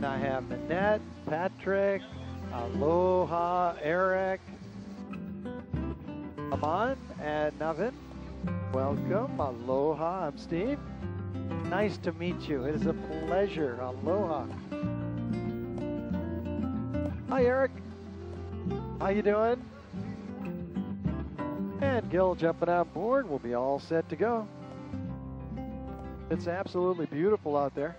And I have Nanette, Patrick, Aloha, Eric, Aman, and Navin. Welcome. Aloha, I'm Steve. Nice to meet you. It is a pleasure. Aloha. Hi, Eric. How you doing? And Gil jumping on board. We'll be all set to go. It's absolutely beautiful out there.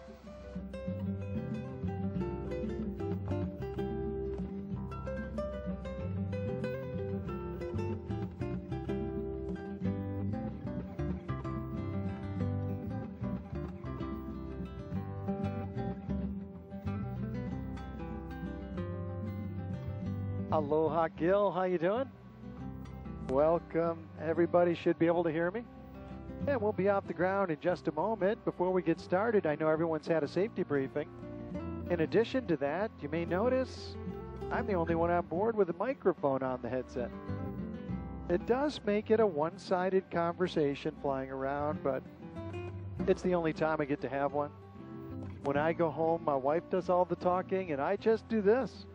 Aloha, Gil. How you doing? Welcome. Everybody should be able to hear me. And we'll be off the ground in just a moment. Before we get started, I know everyone's had a safety briefing. In addition to that, you may notice I'm the only one on board with a microphone on the headset. It does make it a one-sided conversation flying around, but it's the only time I get to have one. When I go home, my wife does all the talking, and I just do this.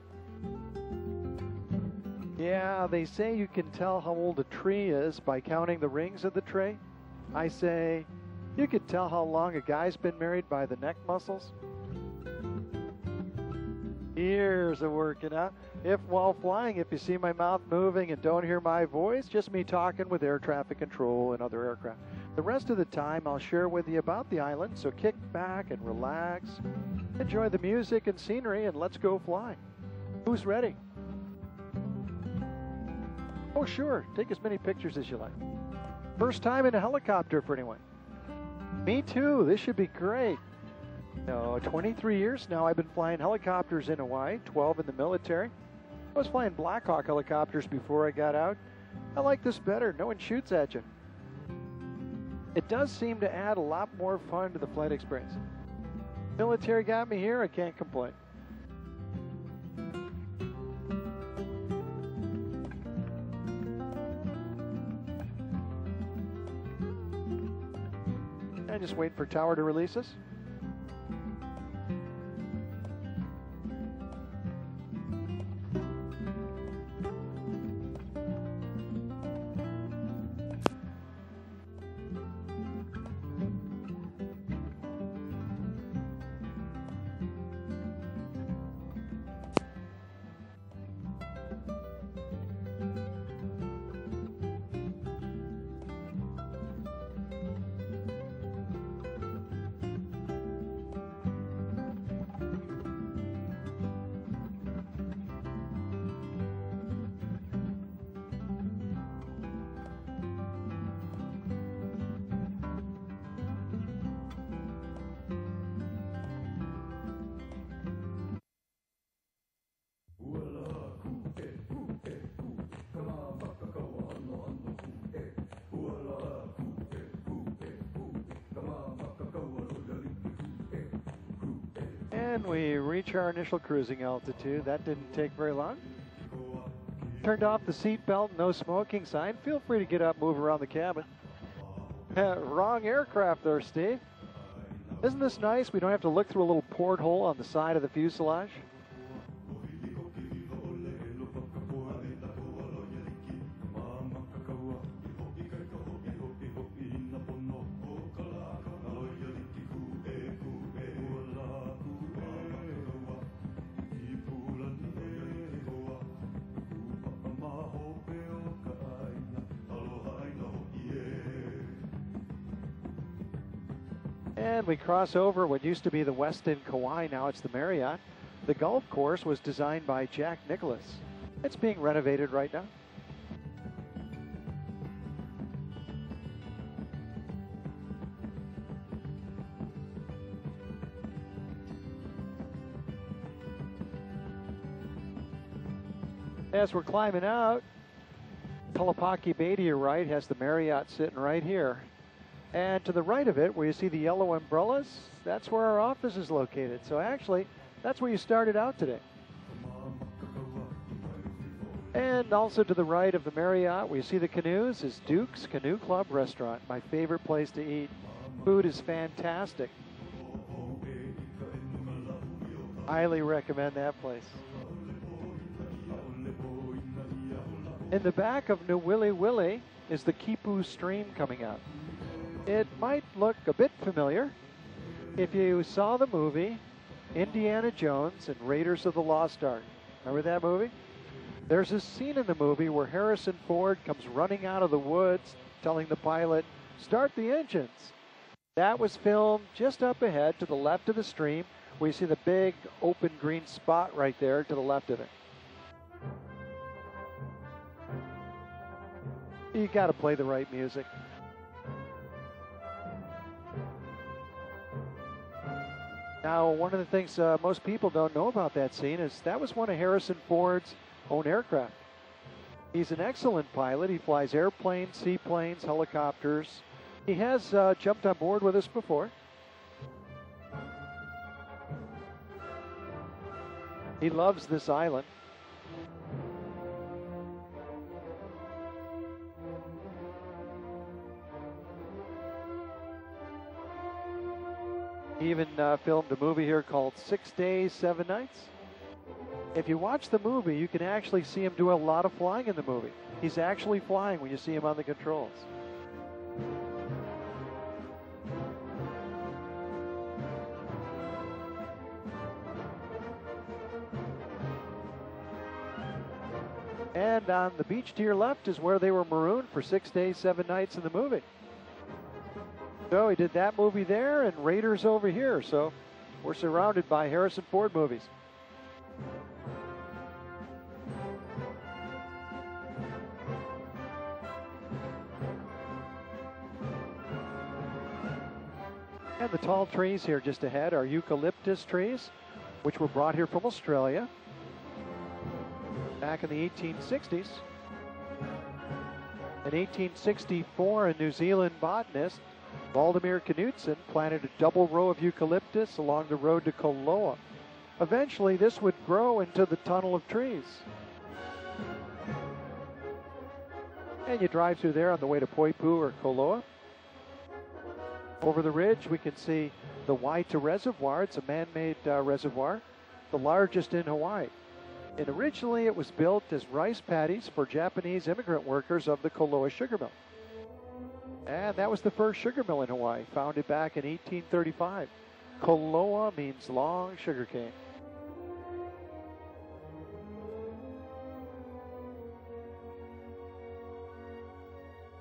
Yeah, they say you can tell how old a tree is by counting the rings of the tree. I say, you can tell how long a guy's been married by the neck muscles. Years of working out. If while flying, if you see my mouth moving and don't hear my voice, just me talking with air traffic control and other aircraft. The rest of the time, I'll share with you about the island, so kick back and relax. Enjoy the music and scenery, and let's go fly. Who's ready? Oh, sure. Take as many pictures as you like. First time in a helicopter for anyone? Me too. This should be great. No, 23 years now I've been flying helicopters in Hawaii, 12 in the military. I was flying Black Hawk helicopters before I got out. I like this better. No one shoots at you. It does seem to add a lot more fun to the flight experience. Military got me here. I can't complain. Just wait for tower to release us. And we reach our initial cruising altitude. That didn't take very long. Turned off the seat belt, no smoking sign. Feel free to get up, move around the cabin. Wrong aircraft there, Steve. Isn't this nice? We don't have to look through a little porthole on the side of the fuselage. And we cross over what used to be the Westin Kauai, now it's the Marriott. The golf course was designed by Jack Nicklaus. It's being renovated right now. As we're climbing out, Kalapaki Bay to your right has the Marriott sitting right here. And to the right of it, where you see the yellow umbrellas, that's where our office is located. So actually, that's where you started out today. And also to the right of the Marriott, where you see the canoes, is Duke's Canoe Club Restaurant, my favorite place to eat. Food is fantastic. Highly recommend that place. In the back of Niwili Wili is the Kipu stream coming up. It might look a bit familiar if you saw the movie Indiana Jones and Raiders of the Lost Ark. Remember that movie? There's a scene in the movie where Harrison Ford comes running out of the woods telling the pilot, "Start the engines." That was filmed just up ahead to the left of the stream, where you see the big open green spot right there to the left of it. You got to play the right music. Now, one of the things most people don't know about that scene is that was one of Harrison Ford's own aircraft. He's an excellent pilot. He flies airplanes, seaplanes, helicopters. He has jumped on board with us before. He loves this island. He even filmed a movie here called 6 Days, 7 Nights. If you watch the movie, you can actually see him do a lot of flying in the movie. He's actually flying when you see him on the controls. And on the beach to your left is where they were marooned for 6 days, 7 nights in the movie. So he did that movie there and Raiders over here. So we're surrounded by Harrison Ford movies. And the tall trees here just ahead are eucalyptus trees, which were brought here from Australia back in the 1860s. In 1864, a New Zealand botanist, Valdemar Knudsen, planted a double row of eucalyptus along the road to Kauai. Eventually, this would grow into the tunnel of trees. And you drive through there on the way to Poipu or Kauai. Over the ridge, we can see the Waita Reservoir. It's a man-made reservoir, the largest in Hawaii. And originally, it was built as rice paddies for Japanese immigrant workers of the Kauai sugar mill. And that was the first sugar mill in Hawaii, founded back in 1835. Koloa means long sugar cane.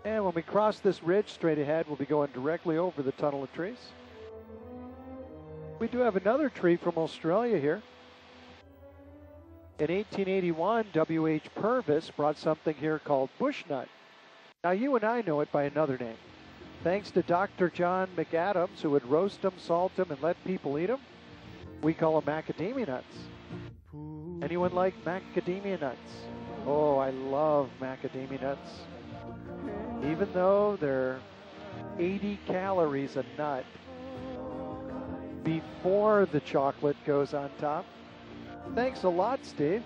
And when we cross this ridge straight ahead, we'll be going directly over the tunnel of trees. We do have another tree from Australia here. In 1881, W.H. Purvis brought something here called bushnut. Now, you and I know it by another name. Thanks to Dr. John McAdams, who would roast them, salt them, and let people eat them, we call them macadamia nuts. Anyone like macadamia nuts? Oh, I love macadamia nuts. Even though they're 80 calories a nut before the chocolate goes on top. Thanks a lot, Steve.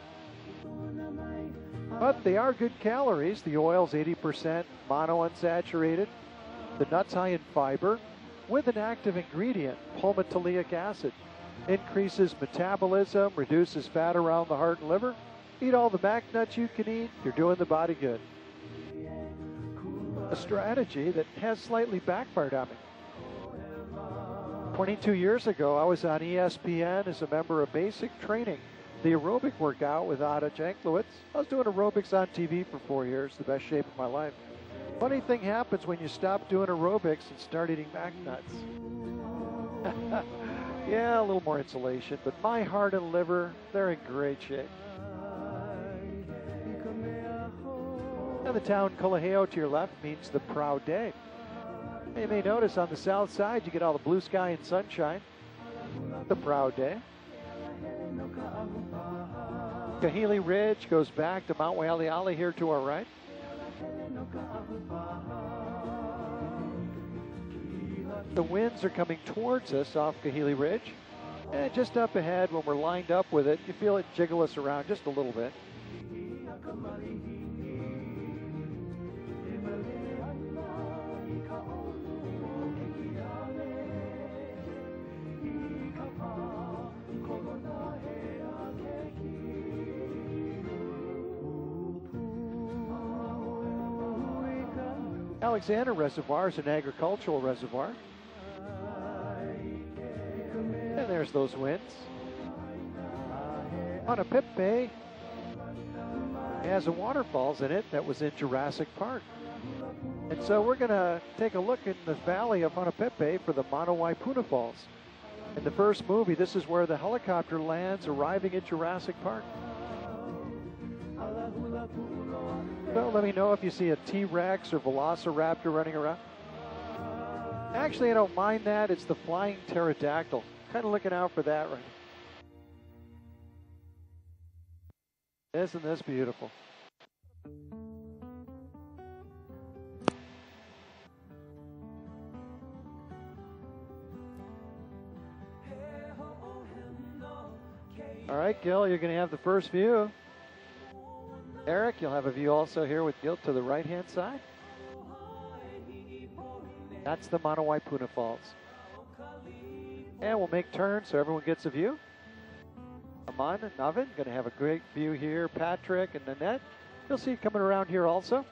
But they are good calories. The oil's 80% monounsaturated. The nut's high in fiber with an active ingredient, palmitoleic acid. Increases metabolism, reduces fat around the heart and liver. Eat all the mac nuts you can eat. You're doing the body good. A strategy that has slightly backfired on me. 22 years ago, I was on ESPN as a member of Basic Training, the aerobic workout with Ada Janklowitz. I was doing aerobics on TV for 4 years, the best shape of my life. Funny thing happens when you stop doing aerobics and start eating mac nuts. Yeah, a little more insulation, but my heart and liver, they're in great shape. And the town Kalaheo to your left means the proud day. You may notice on the south side, you get all the blue sky and sunshine. The proud day. Kahili Ridge goes back to Mount Waialeale here to our right. The winds are coming towards us off Kahili Ridge. And just up ahead, when we're lined up with it, you feel it jiggle us around just a little bit. Alexander Reservoir is an agricultural reservoir. And there's those winds. Honopipe has a waterfalls in it that was in Jurassic Park. And so we're going to take a look in the valley of Honopipe for the Manawaipuna Falls. In the first movie, this is where the helicopter lands arriving at Jurassic Park. So let me know if you see a T-Rex or Velociraptor running around. Actually, I don't mind that. It's the flying pterodactyl. Kind of looking out for that right now. Isn't this beautiful? All right, Gil, you're going to have the first view. Eric, you'll have a view also here with Gil to the right-hand side. That's the Manawaipuna Falls. And we'll make turns so everyone gets a view. Aman and Navin, going to have a great view here. Patrick and Nanette, you'll see coming around here also.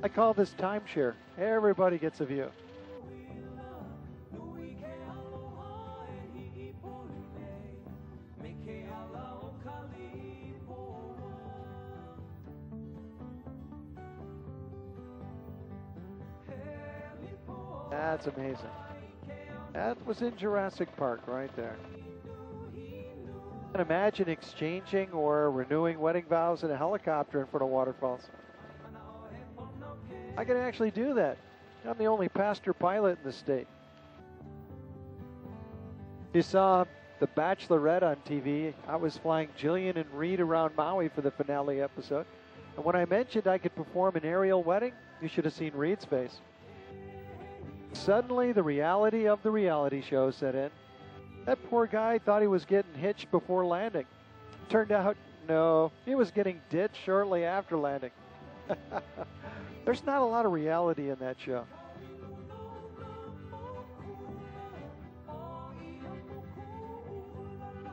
I call this timeshare. Everybody gets a view. That's amazing. That was in Jurassic Park right there. And imagine exchanging or renewing wedding vows in a helicopter in front of waterfalls. I can actually do that. I'm the only pastor pilot in the state. You saw The Bachelorette on TV. I was flying Jillian and Reed around Maui for the finale episode. And when I mentioned I could perform an aerial wedding, you should have seen Reed's face. Suddenly, the reality of the reality show set in. That poor guy thought he was getting hitched before landing. Turned out, no, he was getting ditched shortly after landing. There's not a lot of reality in that show.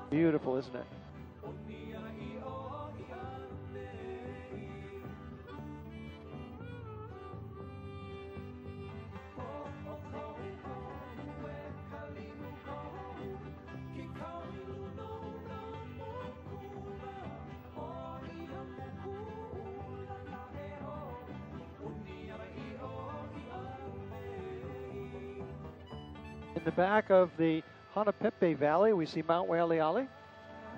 Beautiful, isn't it? In the back of the Honopipe Valley, we see Mount Waialeale,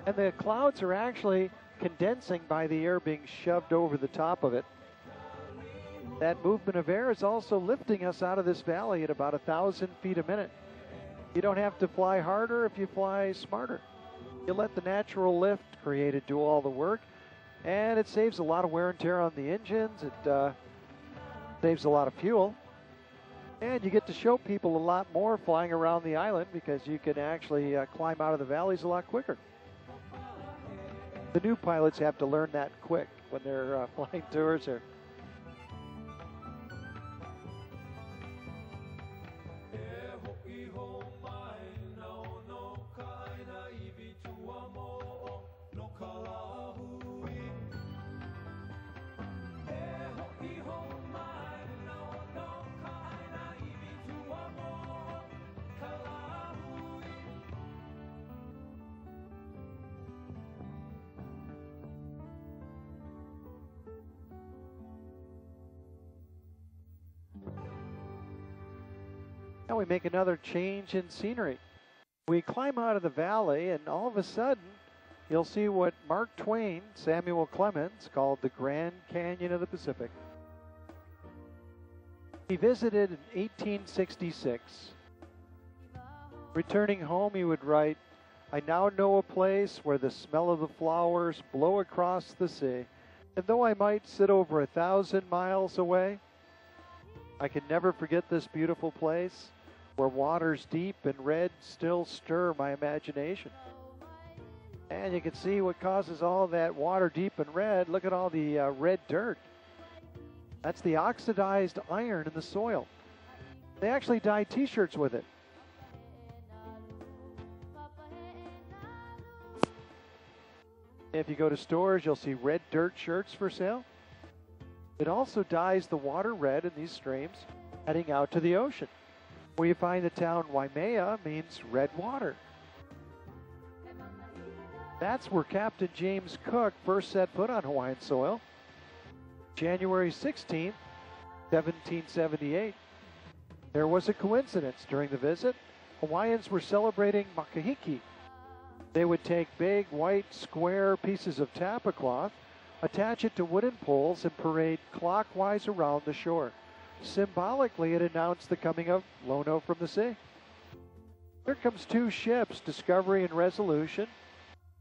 and the clouds are actually condensing by the air being shoved over the top of it. That movement of air is also lifting us out of this valley at about 1,000 feet a minute. You don't have to fly harder if you fly smarter. You let the natural lift created do all the work, and it saves a lot of wear and tear on the engines. It saves a lot of fuel. And you get to show people a lot more flying around the island because you can actually climb out of the valleys a lot quicker. The new pilots have to learn that quick when they're flying tours here. Now we make another change in scenery. We climb out of the valley, and all of a sudden, you'll see what Mark Twain, Samuel Clemens, called the Grand Canyon of the Pacific. He visited in 1866. Returning home, he would write, "I now know a place where the smell of the flowers blow across the sea, and though I might sit over 1,000 miles away, I can never forget this beautiful place where waters deep and red still stir my imagination." And you can see what causes all that water deep and red. Look at all the red dirt. That's the oxidized iron in the soil. They actually dye t-shirts with it. If you go to stores, you'll see red dirt shirts for sale. It also dyes the water red in these streams heading out to the ocean, where you find the town Waimea means red water. That's where Captain James Cook first set foot on Hawaiian soil, January 16th, 1778. There was a coincidence. During the visit, Hawaiians were celebrating makahiki. They would take big, white, square pieces of tapa cloth, attach it to wooden poles, and parade clockwise around the shore. Symbolically, it announced the coming of Lono from the sea. Here comes two ships, Discovery and Resolution.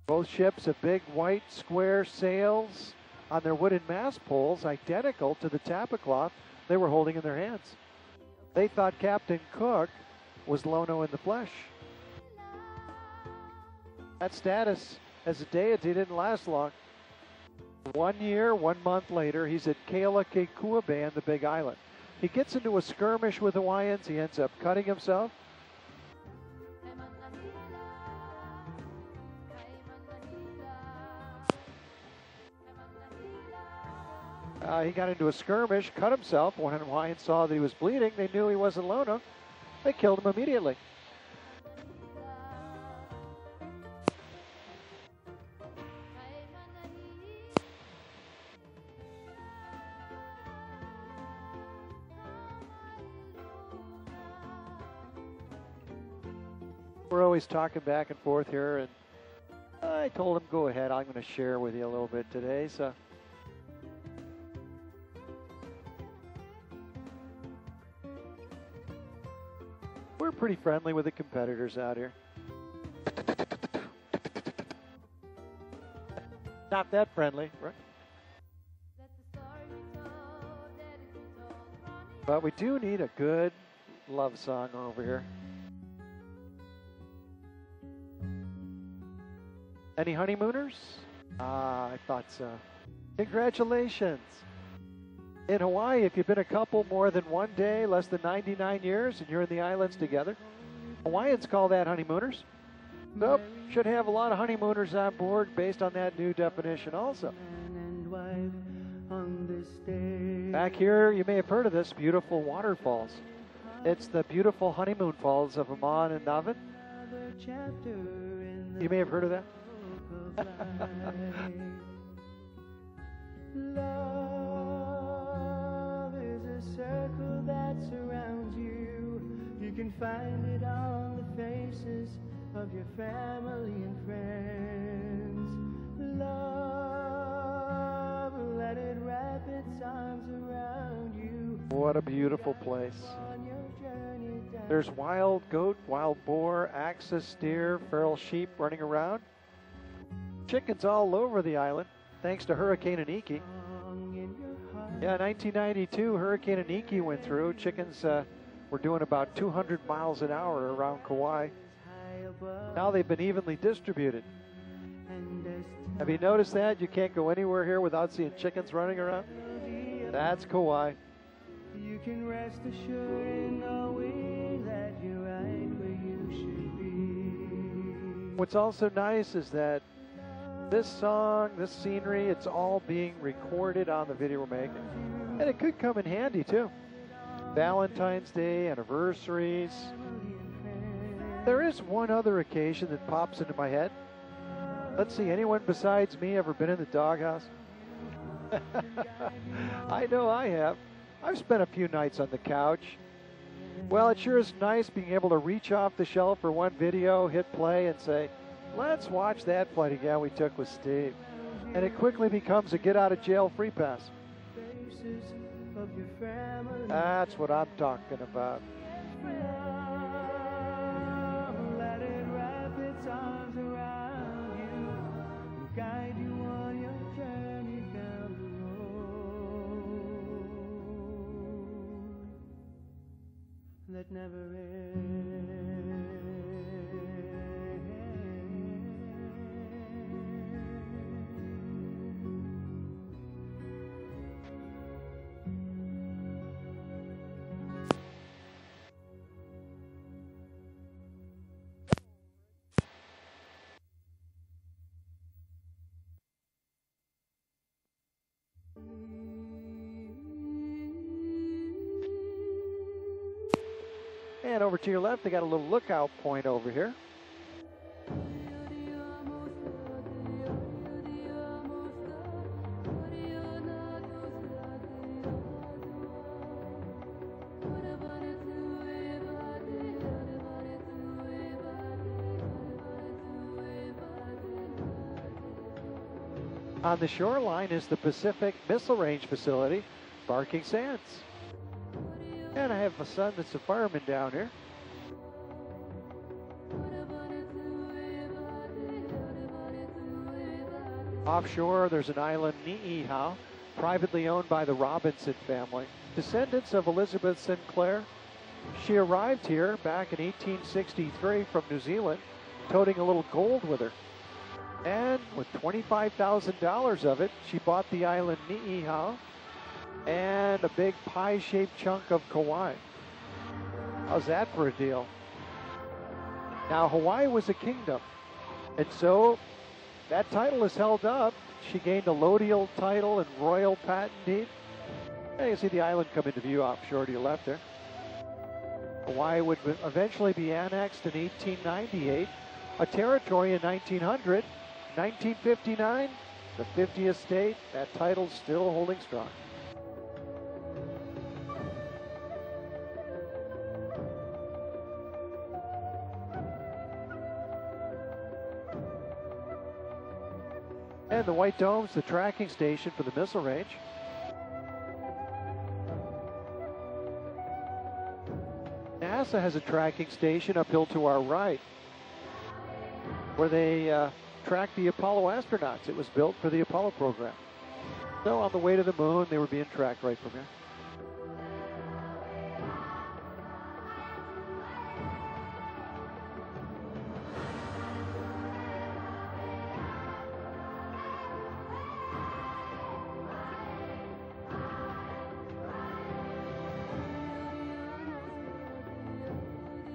Both ships have big, white, square sails on their wooden mast poles, identical to the tapa cloth they were holding in their hands. They thought Captain Cook was Lono in the flesh. That status as a deity didn't last long. 1 year, 1 month later, he's at Kealakekua Bay on the Big Island. He gets into a skirmish with Hawaiians. He ends up cutting himself. He got into a skirmish, cut himself. When Hawaiians saw that he was bleeding, they knew he wasn't Lono. They killed him immediately. We're always talking back and forth here, and I told him, go ahead, I'm going to share with you a little bit today. So we're pretty friendly with the competitors out here. Not that friendly, right? But we do need a good love song over here. Any honeymooners? I thought so. Congratulations. In Hawaii, if you've been a couple more than 1 day, less than 99 years, and you're in the islands together, Hawaiians call that honeymooners. Nope, should have a lot of honeymooners on board based on that new definition also. Back here, you may have heard of this, beautiful waterfalls. It's the beautiful honeymoon falls of Amman and Navan. You may have heard of that. Love is a circle that surrounds you. You can find it on the faces of your family and friends. Love, let it wrap its arms around you. What a beautiful place. There's wild goat, wild boar, axis deer, feral sheep running around. Chickens all over the island, thanks to Hurricane Iniki. Yeah, 1992, Hurricane Iniki went through. Chickens were doing about 200 miles an hour around Kauai. Now they've been evenly distributed. Have you noticed that? You can't go anywhere here without seeing chickens running around. That's Kauai. You can rest assured in knowing that you're right where you should be. What's also nice is that this song, this scenery, it's all being recorded on the video we're making. And it could come in handy too. Valentine's Day, anniversaries. There is one other occasion that pops into my head. Let's see, anyone besides me ever been in the doghouse? I know I have. I've spent a few nights on the couch. Well, it sure is nice being able to reach off the shelf for one video, hit play, and say, let's watch that flight again we took with Steve. And it quickly becomes a get-out-of-jail-free pass. That's what I'm talking about. Let it wrap its arms around you and guide you on your journey down the road that never ends. And over to your left, they got a little lookout point over here. On the shoreline is the Pacific Missile Range facility, Barking Sands. And I have a son that's a fireman down here. Offshore, there's an island, Niihau, privately owned by the Robinson family, descendants of Elizabeth Sinclair. She arrived here back in 1863 from New Zealand, toting a little gold with her. And with $25,000 of it, she bought the island Niihau and a big pie-shaped chunk of Kauai. How's that for a deal? Now, Hawaii was a kingdom, and so that title is held up. She gained a lodial title and royal patent deed. And you see the island come into view offshore to your left there. Hawaii would eventually be annexed in 1898, a territory in 1900. 1959, the 50th state, that title's still holding strong. And the White Dome's the tracking station for the missile range. NASA has a tracking station uphill to our right, where they track the Apollo astronauts. It was built for the Apollo program. So on the way to the moon, they were being tracked right from here.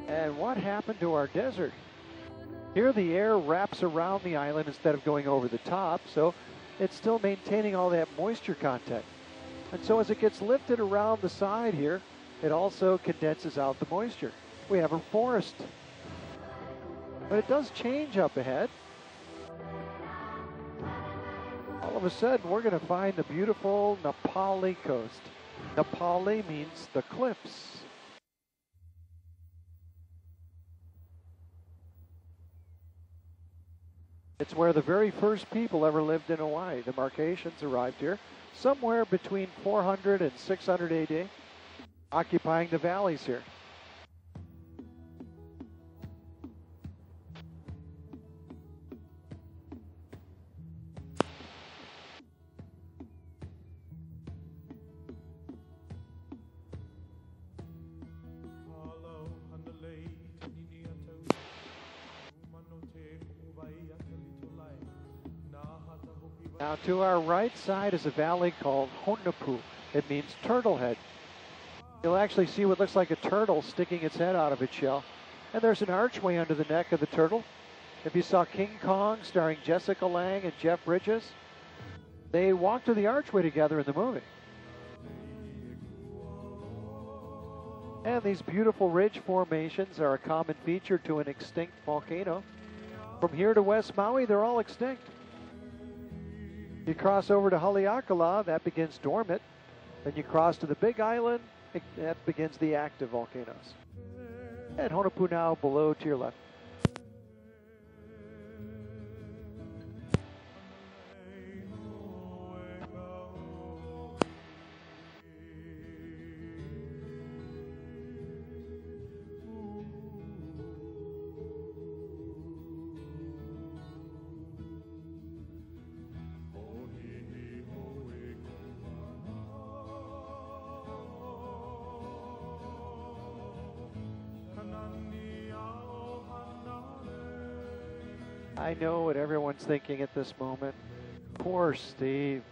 And what happened to our desert? Here the air wraps around the island instead of going over the top, so it's still maintaining all that moisture content. And so as it gets lifted around the side here, it also condenses out the moisture. We have a forest. But it does change up ahead. All of a sudden, we're going to find the beautiful Napali coast. Napali means the cliffs. It's where the very first people ever lived in Hawaii. The Marquesans arrived here somewhere between 400 and 600 AD, occupying the valleys here. Now to our right side is a valley called Honupu. It means turtle head. You'll actually see what looks like a turtle sticking its head out of its shell. And there's an archway under the neck of the turtle. If you saw King Kong starring Jessica Lange and Jeff Bridges, they walked to the archway together in the movie. And these beautiful ridge formations are a common feature to an extinct volcano. From here to West Maui, they're all extinct. You cross over to Haleakala, that begins dormant. Then you cross to the Big Island, that begins the active volcanoes. And Honupu now below to your left. I know what everyone's thinking at this moment. Poor Steve,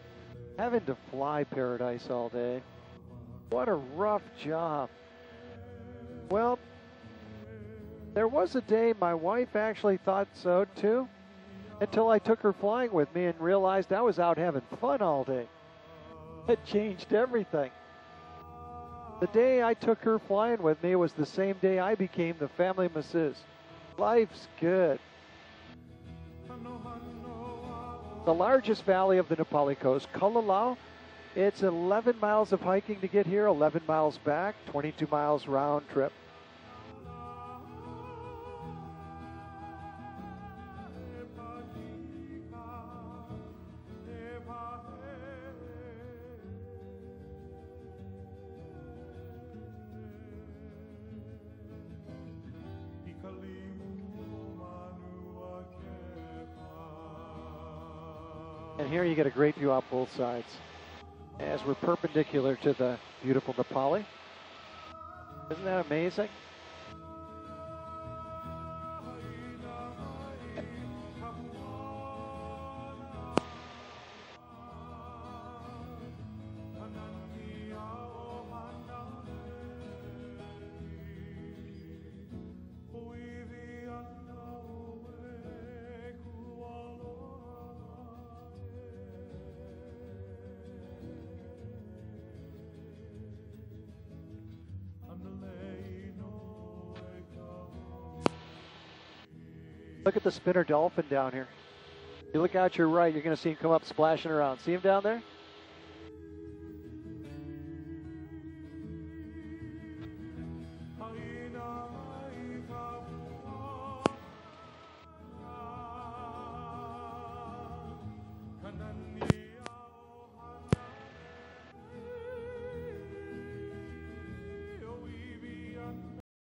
having to fly paradise all day. What a rough job. Well, there was a day my wife actually thought so too, until I took her flying with me and realized I was out having fun all day. It changed everything. The day I took her flying with me was the same day I became the family masseuse. Life's good. The largest valley of the Nepali coast, Kauai. It's 11 miles of hiking to get here, 11 miles back, 22 miles round trip. And here you get a great view off both sides as we're perpendicular to the beautiful Nepali. Isn't that amazing? Look at the spinner dolphin down here. You look out your right, you're going to see him come up splashing around. See him down there?